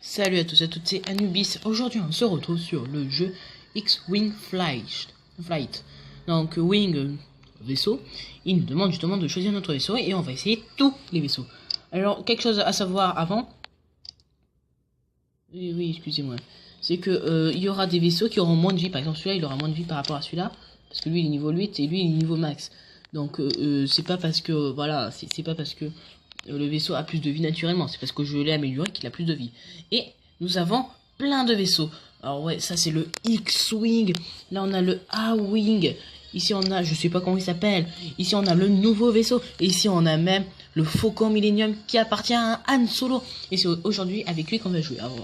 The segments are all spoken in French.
Salut à tous et à toutes, c'est Anubis. Aujourd'hui on se retrouve sur le jeu X-Wing Flight. Donc Wing, vaisseau. Il nous demande justement de choisir notre vaisseau et on va essayer tous les vaisseaux. Alors quelque chose à savoir avant. Oui, excusez-moi. C'est que il y aura des vaisseaux qui auront moins de vie. Par exemple celui-là il aura moins de vie par rapport à celui-là. Parce que lui il est niveau 8 et lui il est niveau max. Donc c'est pas parce que voilà, c'est pas parce que le vaisseau a plus de vie naturellement, c'est parce que je l'ai amélioré qu'il a plus de vie. Et nous avons plein de vaisseaux. Alors ouais, ça c'est le X-Wing. Là on a le A-Wing. Ici on a, je sais pas comment il s'appelle. Ici on a le nouveau vaisseau. Et ici on a même le Faucon Millennium qui appartient à Han Solo. Et c'est aujourd'hui avec lui qu'on va jouer. Alors,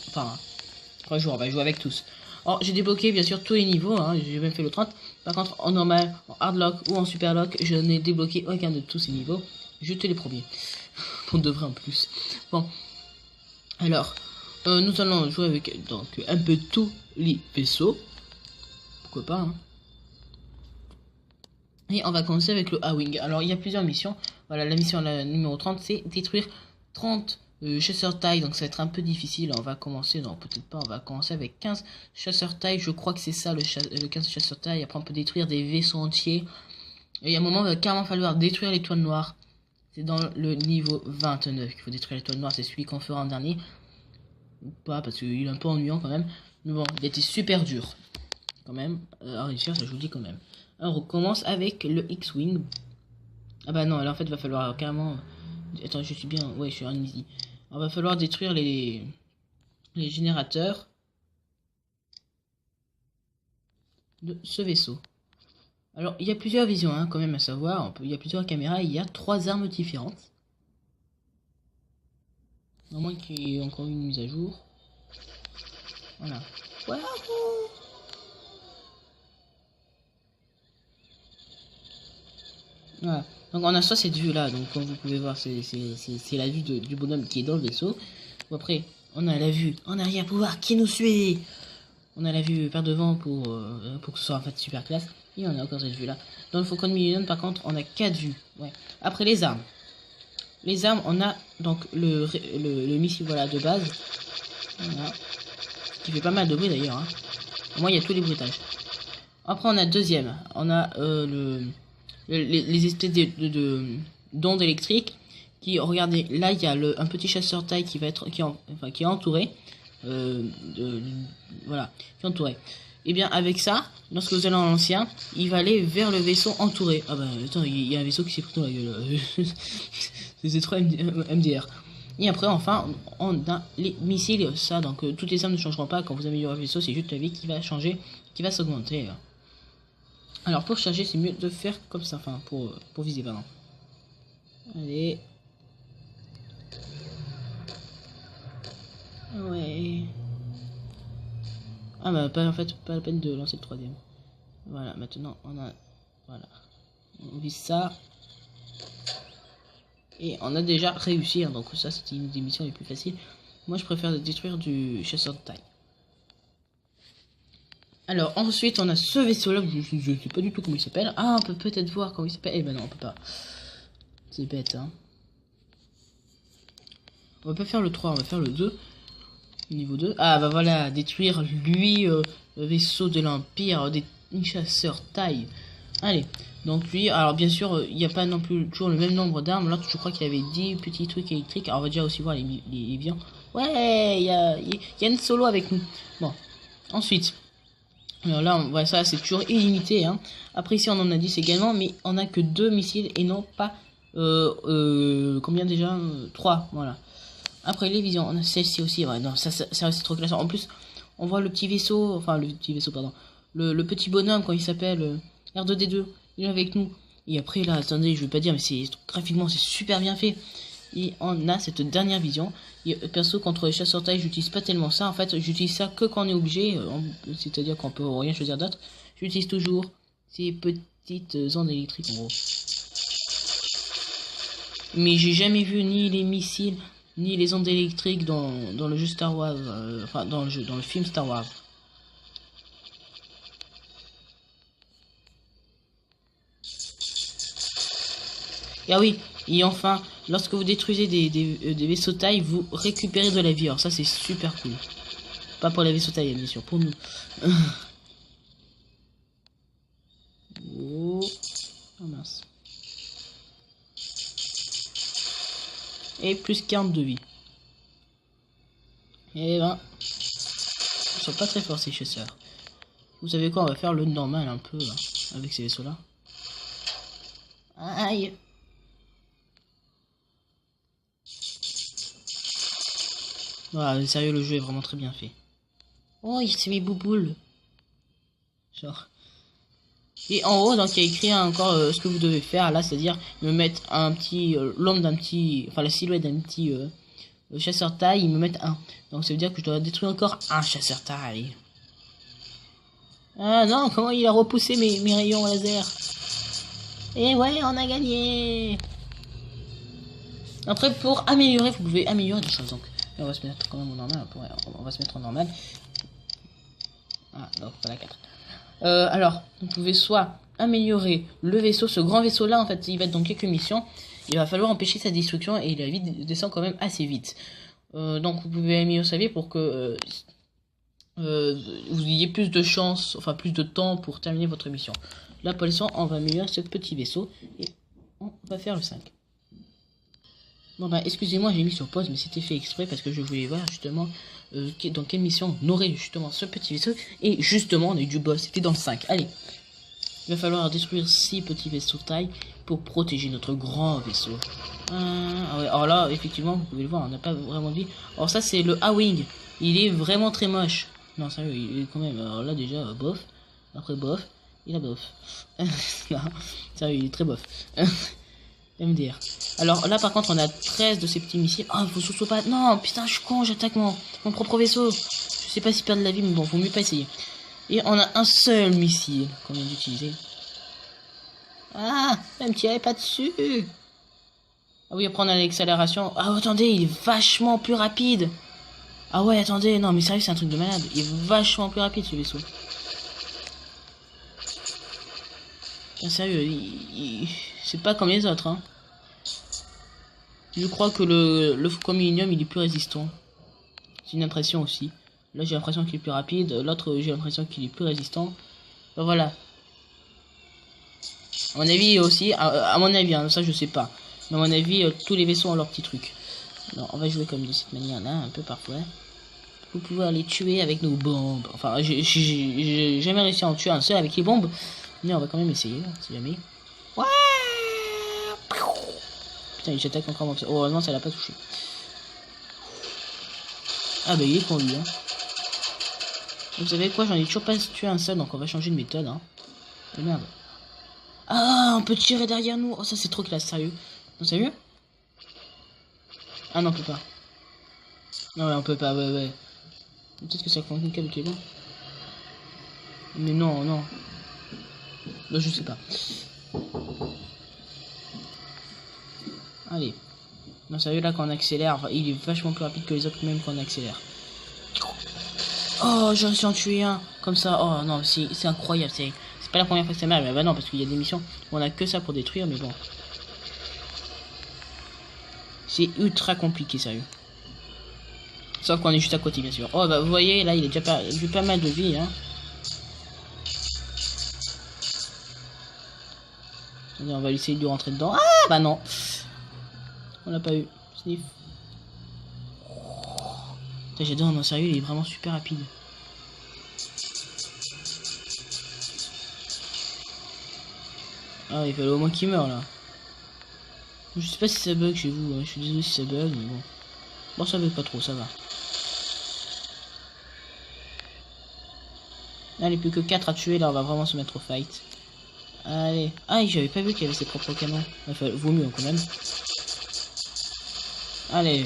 enfin, on va jouer avec tous. Alors j'ai débloqué bien sûr tous les niveaux, hein. J'ai même fait le 30. Par contre en normal, en hardlock ou en superlock, je n'ai débloqué aucun de tous ces niveaux. Jeter les premiers. On devrait en plus. Bon. Alors, nous allons jouer avec donc un peu tous les vaisseaux. Pourquoi pas, hein. Et on va commencer avec le A-Wing. Alors, il y a plusieurs missions. Voilà, la mission numéro 30, c'est détruire 30 chasseurs taille. Donc, ça va être un peu difficile. On va commencer, non, peut-être pas. On va commencer avec 15 chasseurs taille. Je crois que c'est ça, le 15 chasseurs taille. Après, on peut détruire des vaisseaux entiers. Et il y a un moment, il va carrément falloir détruire l'étoile noire. C'est dans le niveau 29 qu'il faut détruire l'étoile noire. C'est celui qu'on fera en dernier. Ou pas, parce qu'il est un peu ennuyant quand même. Mais bon, il a été super dur. Quand même. À réussir, ça je vous le dis quand même. Alors, on recommence avec le X-Wing. Ah bah non, alors en fait, il va falloir carrément... Attends, je suis bien... Ouais, je suis en easy. Il va falloir détruire les générateurs de ce vaisseau. Alors, il y a plusieurs visions, hein, quand même, à savoir. Il y a plusieurs caméras, il y a 3 armes différentes. À moins qu'il y ait encore une mise à jour. Voilà. Voilà. Donc, on a soit cette vue-là. Donc, comme vous pouvez voir, c'est la vue du bonhomme qui est dans le vaisseau. Bon, après, on a la vue en arrière pour voir qui nous suit. On a la vue par devant pour que ce soit en fait super classe. Et on a encore cette vue là. Dans le Faucon Millennium par contre on a 4 vues. Ouais. Après les armes. Les armes on a donc le missile voilà de base. Voilà. Qui fait pas mal de bruit d'ailleurs. Hein. Au moins il y a tous les bruitages. Après on a deuxième. On a les espèces d'ondes électriques. Qui regardez là il y a un petit chasseur taille qui va être qui est entouré. Voilà, qui est entouré. Et bien avec ça, lorsque vous allez en ancien, il va aller vers le vaisseau entouré. Ah bah attends, il y a un vaisseau qui s'est pris dans la gueule. C'est trop MDR. Et après enfin, on a les missiles, ça donc toutes les armes ne changeront pas quand vous améliorez le vaisseau, c'est juste la vie qui va changer, qui va s'augmenter. Alors pour charger, c'est mieux de faire comme ça, enfin pour viser pardon. Allez. Ouais. Ah bah en fait pas la peine de lancer le troisième. Voilà, maintenant on a voilà. On vise ça. Et on a déjà réussi, hein, donc ça c'était une des missions les plus faciles. Moi je préfère détruire du chasseur de taille. Alors ensuite on a ce vaisseau là, je ne sais pas du tout comment il s'appelle. Ah on peut peut-être voir comment il s'appelle. Eh ben non on peut pas. C'est bête hein. On va pas faire le 3, on va faire le 2. Niveau 2. Ah bah voilà, détruire lui, le vaisseau de l'Empire, des chasseurs taille. Allez, donc lui, alors bien sûr, il n'y a pas non plus toujours le même nombre d'armes. Là, je crois qu'il y avait 10 petits trucs électriques. Alors on va déjà aussi voir les biens. Ouais, il y a une solo avec nous. Bon, ensuite. Alors là, on voit ça, c'est toujours illimité. Hein. Après ici, on en a 10 également, mais on a que 2 missiles et non pas... combien déjà 3, voilà. Après les visions, on a celle-ci aussi. Ouais, non, ça c'est trop classe. En plus, on voit le petit vaisseau, enfin le petit vaisseau, pardon. Le petit bonhomme, quand il s'appelle R2D2, il est avec nous. Et après là, attendez, je vais pas dire, mais c'est graphiquement, c'est super bien fait. Et on a cette dernière vision. Et perso, contre les chasseurs taille, j'utilise pas tellement ça. En fait, j'utilise ça que quand on est obligé. C'est-à-dire qu'on peut rien choisir d'autre. J'utilise toujours ces petites ondes électriques en gros. Mais j'ai jamais vu ni les missiles, ni les ondes électriques dans le jeu Star Wars. Enfin, dans le film Star Wars. Et ah oui, et enfin, lorsque vous détruisez des vaisseaux taille, vous récupérez de la vie. Alors ça, c'est super cool. Pas pour les vaisseaux taille, bien sûr, pour nous. Oh, oh mince. Et plus 40 de vie. Et ben, ils sont pas très forts ces chasseurs. Vous savez quoi, on va faire le normal un peu, là, avec ces vaisseaux-là. Aïe. Voilà, sérieux, le jeu est vraiment très bien fait. Oh, il s'est mis bouboule. Genre. Et en haut, donc, il y a écrit encore ce que vous devez faire là, c'est-à-dire me mettre un petit, l'ombre d'un petit, enfin la silhouette d'un petit chasseur taille, ils me mettent un. Donc ça veut dire que je dois détruire encore un chasseur taille. Ah non, comment il a repoussé mes rayons laser. Et ouais, on a gagné. Après, pour améliorer, vous pouvez améliorer des choses. Donc, là, on va se mettre quand même au normal. On va se mettre en normal. Ah, non, pas la 4. Alors, vous pouvez soit améliorer le vaisseau. Ce grand vaisseau-là, en fait, il va être dans quelques missions. Il va falloir empêcher sa destruction et la vie descend quand même assez vite. Donc, vous pouvez améliorer sa vie pour que vous ayez plus de chance, enfin plus de temps pour terminer votre mission. Là, pour l'instant, on va améliorer ce petit vaisseau et on va faire le 5. Bon bah excusez-moi, j'ai mis sur pause, mais c'était fait exprès parce que je voulais voir justement dans quelle mission on aurait justement ce petit vaisseau. Et justement, on a eu du boss, c'était dans le 5. Allez, il va falloir détruire 6 petits vaisseaux taille pour protéger notre grand vaisseau. Ah ouais, alors là, effectivement, vous pouvez le voir, on n'a pas vraiment de vie. Alors ça, c'est le A-Wing. Il est vraiment très moche. Non, sérieux, il est quand même... Alors là, déjà, bof. Après, bof. Il a bof. Non, sérieux, il est très bof. MDR. Alors là, par contre, on a 13 de ces petits missiles. Oh, faut surtout pas... Non, putain, je suis con, j'attaque mon propre vaisseau. Je sais pas si perdre de la vie, mais bon, faut mieux pas essayer. Et on a un seul missile qu'on vient d'utiliser. Ah, ne me tirez pas dessus. Ah oui, après on a l'accélération. Ah, attendez, il est vachement plus rapide. Ah ouais, attendez, non, mais sérieux, c'est un truc de malade. Il est vachement plus rapide, ce vaisseau. Ah, sérieux, c'est pas comme les autres, hein. Je crois que le Faucon Millennium, il est plus résistant. C'est une impression aussi. Là, j'ai l'impression qu'il est plus rapide. L'autre, j'ai l'impression qu'il est plus résistant. Ben, voilà. À mon avis aussi, à mon avis, hein, ça je sais pas. Mais à mon avis, tous les vaisseaux ont leur petit truc. Non, on va jouer comme de cette manière-là, un peu parfois. Pour pouvoir les tuer avec nos bombes. Enfin, j'ai jamais réussi à en tuer un seul avec les bombes. Mais on va quand même essayer, si jamais. Ouais. Putain, il s'attaque encore mon... Oh, heureusement, ça l'a pas touché. Ah bah, il est con lui, hein. Vous savez quoi, j'en ai toujours pas tué un seul, donc on va changer de méthode, hein. Oh merde. Ah, on peut tirer derrière nous. Oh, ça c'est trop classe, sérieux. Non, sérieux? Ah non, on peut pas. Non, ouais, on peut pas, ouais. Peut-être que ça fonctionne avec les bons. Mais non, non. Là, je sais pas. Allez. Non, sérieux, là, quand on accélère, enfin, il est vachement plus rapide que les autres, même quand on accélère. Oh, j'ai réussi à en tuer un. Comme ça. Oh non, c'est incroyable. C'est pas la première fois que ça m'arrive. Bah non, parce qu'il y a des missions où on a que ça pour détruire, mais bon. C'est ultra compliqué, sérieux. Sauf qu'on est juste à côté, bien sûr. Oh, bah vous voyez, là, il est déjà pas mal de vie, hein. Allez, on va essayer de lui rentrer dedans. Ah, bah non. On l'a pas eu. Sniff. J'adore, non sérieux, il est vraiment super rapide. Ah, il fallait au moins qu'il meure là. Je sais pas si ça bug chez vous, hein. Je suis désolé si ça bug, mais bon. Bon, ça bug pas trop, ça va. Allez, plus que 4 à tuer, là on va vraiment se mettre au fight. Allez. Ah, j'avais pas vu qu'il y avait ses propres canons. Enfin, vaut mieux quand même. Allez.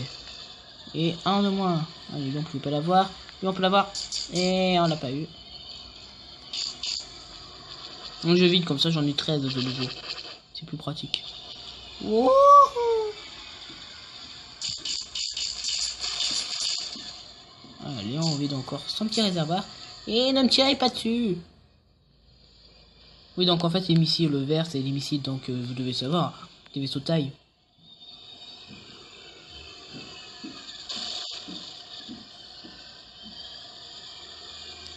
Et un de moins. Allez, donc on peut pas l'avoir. Lui on peut l'avoir. Et on l'a pas eu. Donc je vide comme ça, j'en ai 13 de nouveau. C'est plus pratique. Wouhou! Allez, on vide encore son petit réservoir. Et ne me tirez pas dessus. Oui, donc en fait, les missiles verts, c'est les missiles, donc vous devez savoir, des vaisseaux taille.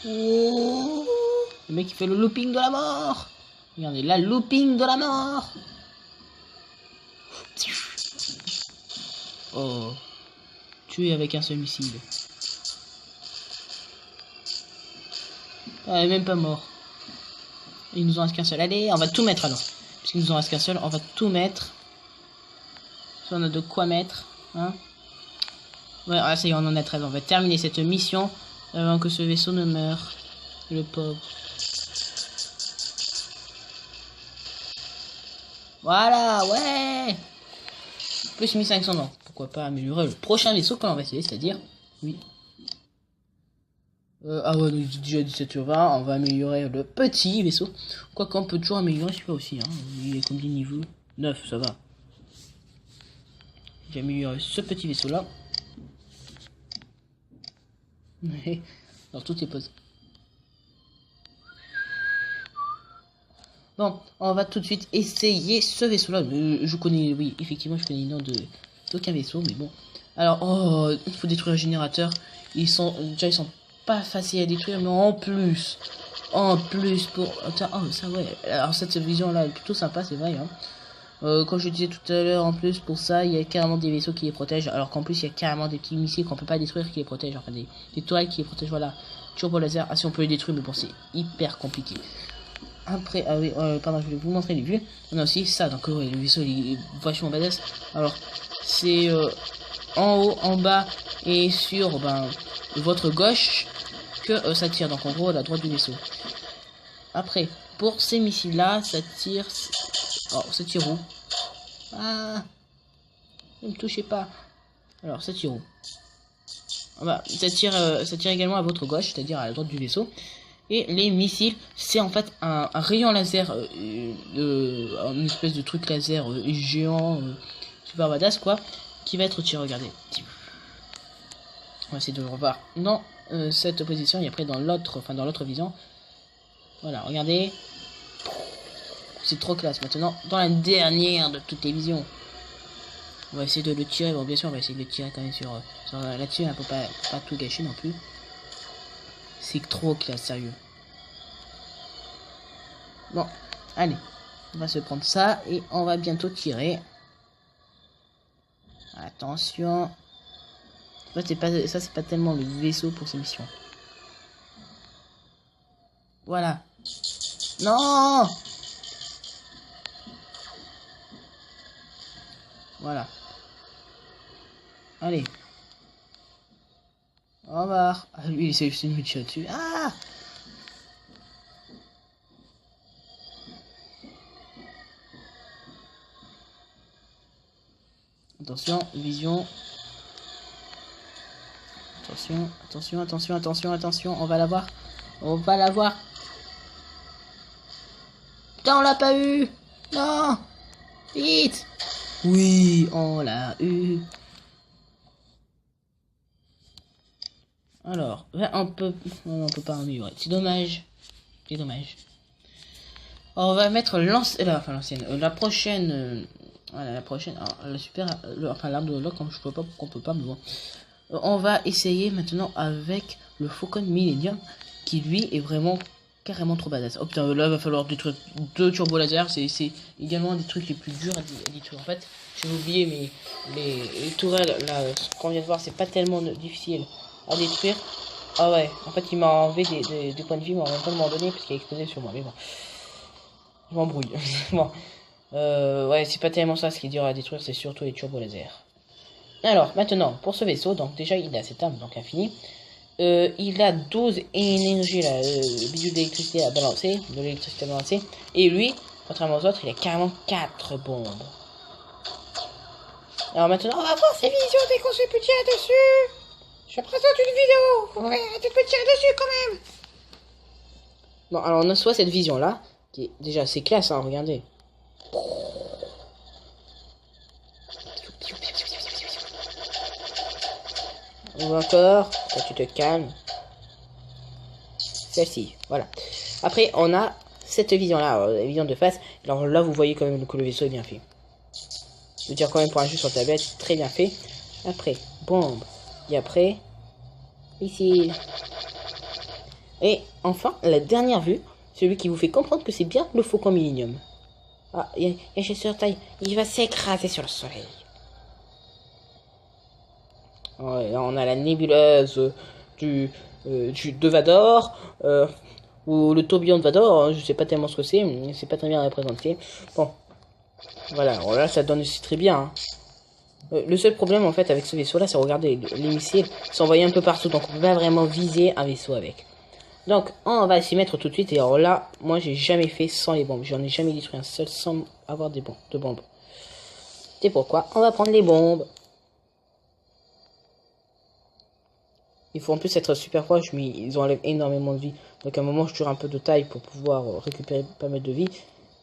Oh, le mec, il fait le looping de la mort. Regardez, la looping de la mort. Oh, tué avec un seul missile. Ah, même pas mort. Il nous en reste qu'un seul. Allez, on va tout mettre alors. Puisqu'il nous en reste qu'un seul, on va tout mettre. Si on a de quoi mettre. Hein. Ouais, ah, ça y est, on en a 13. On va terminer cette mission avant que ce vaisseau ne meure. Le pauvre. Voilà, ouais. Plus 1500 ans. Pourquoi pas améliorer le prochain vaisseau quand on va essayer, c'est-à-dire... Oui. Ah ouais, donc déjà 17h20, on va améliorer le petit vaisseau. Quoique on peut toujours améliorer celui-là aussi, hein. Il est combien de niveau 9, ça va. J'ai amélioré ce petit vaisseau-là. Alors tout est posé. Bon, on va tout de suite essayer ce vaisseau-là. Je connais, oui, effectivement, je connais le nom d'aucun vaisseau, mais bon. Alors, oh, il faut détruire le générateur. Ils sont pas faciles à détruire, mais en plus pour... Attends, oh, ça, ouais. Alors, cette vision-là est plutôt sympa, c'est vrai, hein. Comme je disais tout à l'heure, en plus, pour ça, il y a carrément des vaisseaux qui les protègent, alors qu'en plus, il y a carrément des petits missiles qu'on peut pas détruire qui les protègent, enfin, des tourelles qui les protègent, voilà. Turbo laser, ah si, on peut les détruire, mais bon, c'est hyper compliqué. Après, ah oui, pardon, je vais vous montrer les vues. On a aussi ça, donc ouais, le vaisseau il est vachement badass. Alors, c'est en haut, en bas et sur votre gauche que ça tire. Donc en gros, à la droite du vaisseau. Après, pour ces missiles là, ça tire... Oh, ça tire où? Ah, ne me touchez pas. Alors, ça tire où? Ah bah, ça tire également à votre gauche, c'est-à-dire à la droite du vaisseau. Et les missiles, c'est en fait un rayon laser, une espèce de truc laser géant, super badass quoi, qui va être tiré, regardez. On va essayer de le revoir dans cette position et après dans l'autre vision. Voilà, regardez. C'est trop classe. Maintenant, dans la dernière de toutes les visions, on va essayer de le tirer. Bon, bien sûr, on va essayer de le tirer quand même sur là-dessus, hein, pour pas tout gâcher non plus. C'est trop classe, sérieux. Bon, allez. On va se prendre ça et on va bientôt tirer. Attention. Ça, c'est pas tellement le vaisseau pour ces missions. Voilà. Non! Voilà. Allez. Au revoir. Ah, lui, il essaie juste de me tirer dessus. Ah! Attention, vision. Attention. On va l'avoir. Putain, on l'a pas eu! Non! Vite! Oui, on l'a eu. Alors, on peut pas améliorer. C'est dommage. Alors, on va mettre la prochaine. Voilà, la prochaine. Alors, l'arbre de lock, je vois pas pourquoi on peut pas, mais bon. On va essayer maintenant avec le Faucon Millennium, qui lui est vraiment carrément trop badass. Oh putain, là, il va falloir détruire 2 turbo lasers. C'est également un des trucs les plus durs à détruire. En fait, j'ai oublié, mais les tourelles, là, ce qu'on vient de voir, c'est pas tellement difficile à détruire. Ah ouais, en fait il m'a enlevé des points de vie, mais en même temps de m'en donner parce qu'il a explosé sur moi. Mais bon, je m'embrouille. Bon, ouais, c'est pas tellement ça ce qui est dur à détruire, c'est surtout les turbo lasers. Alors maintenant, pour ce vaisseau, donc déjà il a cette arme, donc infini. Il a 12 énergies là, bidule d'électricité à balancer, de l'électricité à balancer. Et lui, contrairement aux autres, il a carrément 4 bombes. Alors maintenant, on va voir ces visions dès qu'on se peut tirer dessus. Je présente une vidéo. Ouais, tu peux tirer dessus quand même. Bon, alors on a soit cette vision là, qui est déjà assez classe, hein, regardez. On va encore, là, tu te calmes. Celle-ci, voilà. Après, on a cette vision-là, la vision de face. Alors là, vous voyez quand même que le vaisseau est bien fait. Je veux dire quand même pour un jeu sur tablette, très bien fait. Après, bombe. Et après, ici. Et enfin, la dernière vue, celui qui vous fait comprendre que c'est bien le Faucon Millenium. Ah, il y a sur taille, il va s'écraser sur le soleil. Ouais, là, on a la nébuleuse de Vador, ou le tourbillon de Vador, hein, je sais pas tellement ce que c'est pas très bien représenté. Bon, voilà, alors là ça donne aussi très bien. Hein. Le seul problème en fait avec ce vaisseau là, c'est regarder les missiles s'envoyer un peu partout, donc on peut pas vraiment viser un vaisseau avec. Donc on va s'y mettre tout de suite, et alors là, moi j'ai jamais fait sans les bombes, j'en ai jamais détruit un seul sans avoir de bombes. C'est pourquoi on va prendre les bombes. Il faut en plus être super proche, mais ils enlèvent énormément de vie. Donc à un moment, je tire un peu de taille pour pouvoir récupérer pas mal de vie.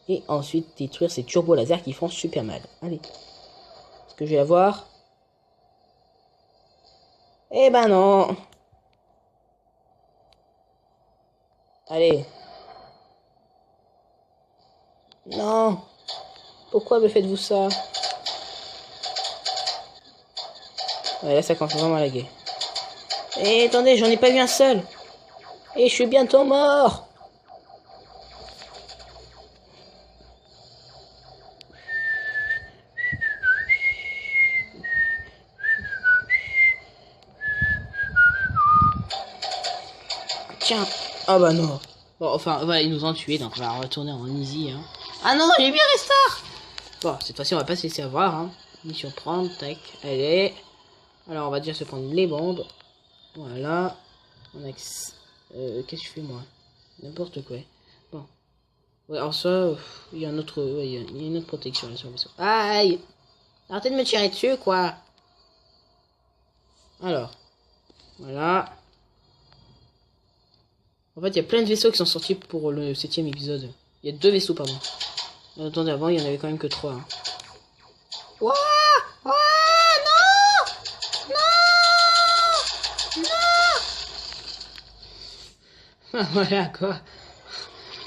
Et ensuite détruire ces turbo lasers qui font super mal. Allez. Est-ce que je vais avoir? Eh ben non. Allez. Non. Pourquoi me faites-vous ça? Ouais, là ça commence vraiment à laguer. Et attendez, j'en ai pas vu un seul. Et je suis bientôt mort. Tiens. Ah bah non. Bon, enfin, voilà, ils nous ont tués, donc on va retourner en easy. Hein. Ah non, j'ai bien restart. Bon, cette fois-ci, on va pas se laisser avoir. Hein. Mission prendre, tac, allez. Alors, on va déjà se prendre les bombes. Voilà. On a... qu'est-ce que je fais, moi? N'importe quoi. Bon. Ouais, alors ça, il y a un autre... Ouais, il y a une autre protection là sur le vaisseau. Aïe! Arrêtez de me tirer dessus, quoi! Alors. Voilà. En fait, il y a plein de vaisseaux qui sont sortis pour le 7ème épisode. Il y a 2 vaisseaux, pardon. Attendez, avant, il y en avait quand même que 3. Hein. Ouah! Ouah! Non! Non! Non! Voilà, quoi.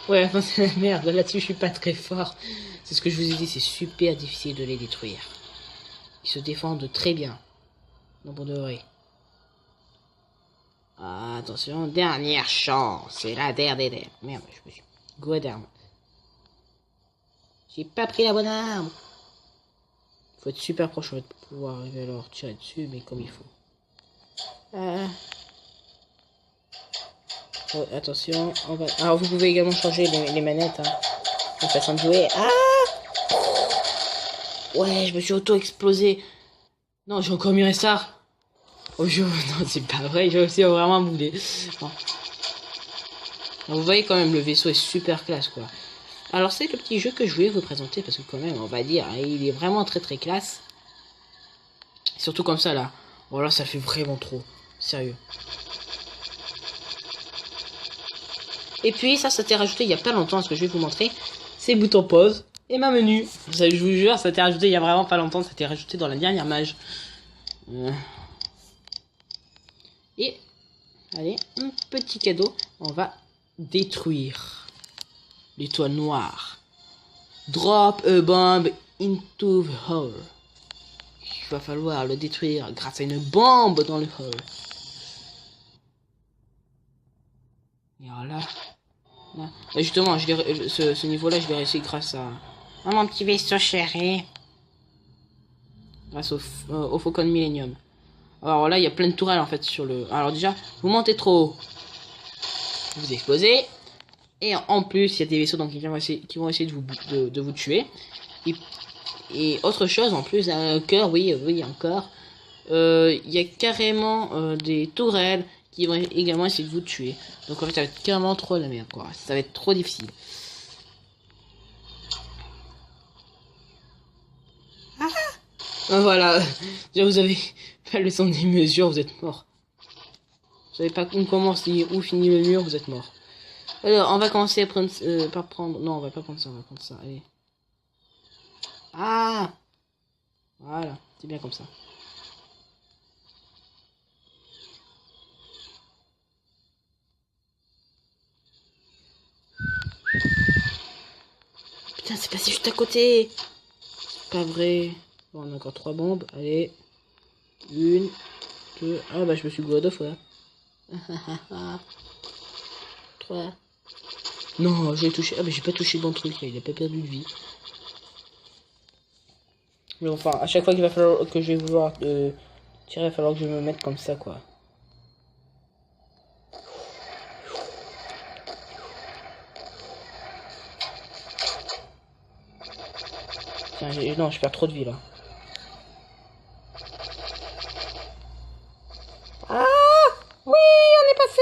Ouais, enfin, c'est la merde. Là-dessus, je suis pas très fort. C'est ce que je vous ai dit, c'est super difficile de les détruire. Ils se défendent très bien. Non, pour de vrai. Ah, attention, dernière chance. C'est la dernière. Merde, je me suis gouré d'armes. J'ai pas pris la bonne arme. Faut être super proche pour pouvoir arriver à leur tirer dessus, mais comme il faut. Oh, attention, on va... Alors vous pouvez également changer les manettes, hein. La façon de jouer. Ah! Ouais, je me suis auto-explosé. Non, j'ai encore mis restart. Oh, non, c'est pas vrai, j'ai aussi vraiment boulé. Bon. Alors, vous voyez quand même, le vaisseau est super classe, quoi. Alors, c'est le petit jeu que je voulais vous présenter, parce que quand même, on va dire, il est vraiment très très classe. Surtout comme ça, là. Voilà, ça fait vraiment trop. Sérieux. Et puis, ça t'est rajouté il y a pas longtemps, ce que je vais vous montrer. C'est bouton pause et ma menu. Ça, je vous jure, ça t'est rajouté il y a vraiment pas longtemps, ça t'est rajouté dans la dernière mage. Et, allez, un petit cadeau. On va détruire l'étoile noire. Drop a bomb into the hole. Il va falloir le détruire grâce à une bombe dans le hole. Et alors là, et justement, ce niveau-là, je l'ai réussi grâce à mon petit vaisseau chéri. Grâce au Faucon Millenium. Alors là, il y a plein de tourelles en fait sur le... Alors déjà, vous montez trop haut, vous explosez. Et en plus, il y a des vaisseaux donc, qui vont essayer de vous tuer. Et autre chose, en plus, un cœur, oui, encore. Il y a carrément des tourelles qui vont également essayer de vous tuer. Donc en fait, ça va être carrément trop la merde, quoi. Ça va être trop difficile. Voilà. Déjà, vous avez pas le son des mesures, vous êtes mort. Vous savez pas où commence ni où finit le mur, vous êtes mort. Alors, on va commencer à prendre, par prendre... Non, on va pas prendre ça, on va prendre ça, allez. Ah! Voilà, c'est bien comme ça. Putain, c'est passé juste à côté. C'est pas vrai. Bon, on a encore 3 bombes, allez. 1, 2... Ah bah, je me suis gouré 2 fois. 3... Non, j'ai touché. Ah, mais j'ai pas touché le bon truc, là. Il a pas perdu de vie. Mais enfin, à chaque fois qu'il va falloir que je vais vouloir tirer, il va falloir que je me mette comme ça, quoi. Tiens, non, je perds trop de vie, là. Ah! Oui, on est passé!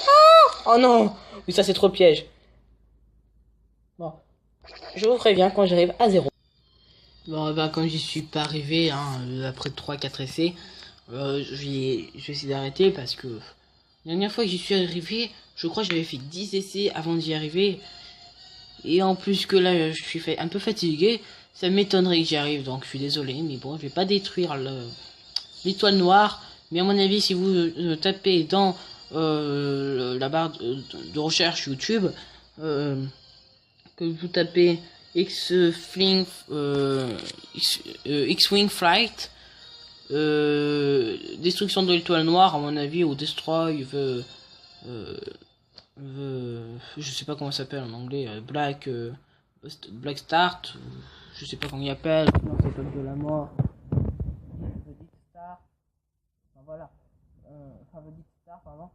Ah! Oh non! Oui, ça, c'est trop piège. Bon. Je vous préviens quand j'arrive à 0. Bon, bah, quand j'y suis pas arrivé, hein, après 3-4 essais, je vais essayer d'arrêter parce que la dernière fois que j'y suis arrivé, je crois que j'avais fait 10 essais avant d'y arriver. Et en plus que là, je suis un peu fatigué, ça m'étonnerait que j'y arrive, donc je suis désolé, mais bon, je vais pas détruire l'étoile noire. Mais à mon avis, si vous tapez dans la barre de recherche YouTube, que vous tapez X-Wing Flight, destruction de l'étoile noire, à mon avis, ou Destroy je sais pas comment ça s'appelle en anglais, Black Start, je sais pas comment il appelle, sinon c'est l'étoile de la mort, Star, enfin voilà, Star, pardon,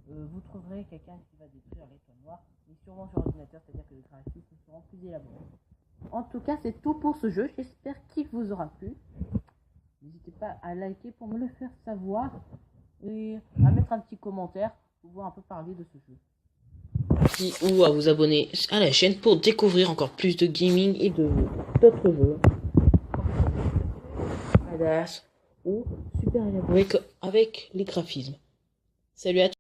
vous trouverez quelqu'un qui va détruire l'étoile noire, mais sûrement sur ordinateur, c'est-à-dire que les graphismes seront plus élaborés. En tout cas, c'est tout pour ce jeu, j'espère qu'il vous aura plu. N'hésitez pas à liker pour me le faire savoir et à mettre un petit commentaire pour pouvoir un peu parler de ce jeu. Ou à vous abonner à la chaîne pour découvrir encore plus de gaming et d'autres jeux. Badass ou super élaborés avec les graphismes. Salut à tous.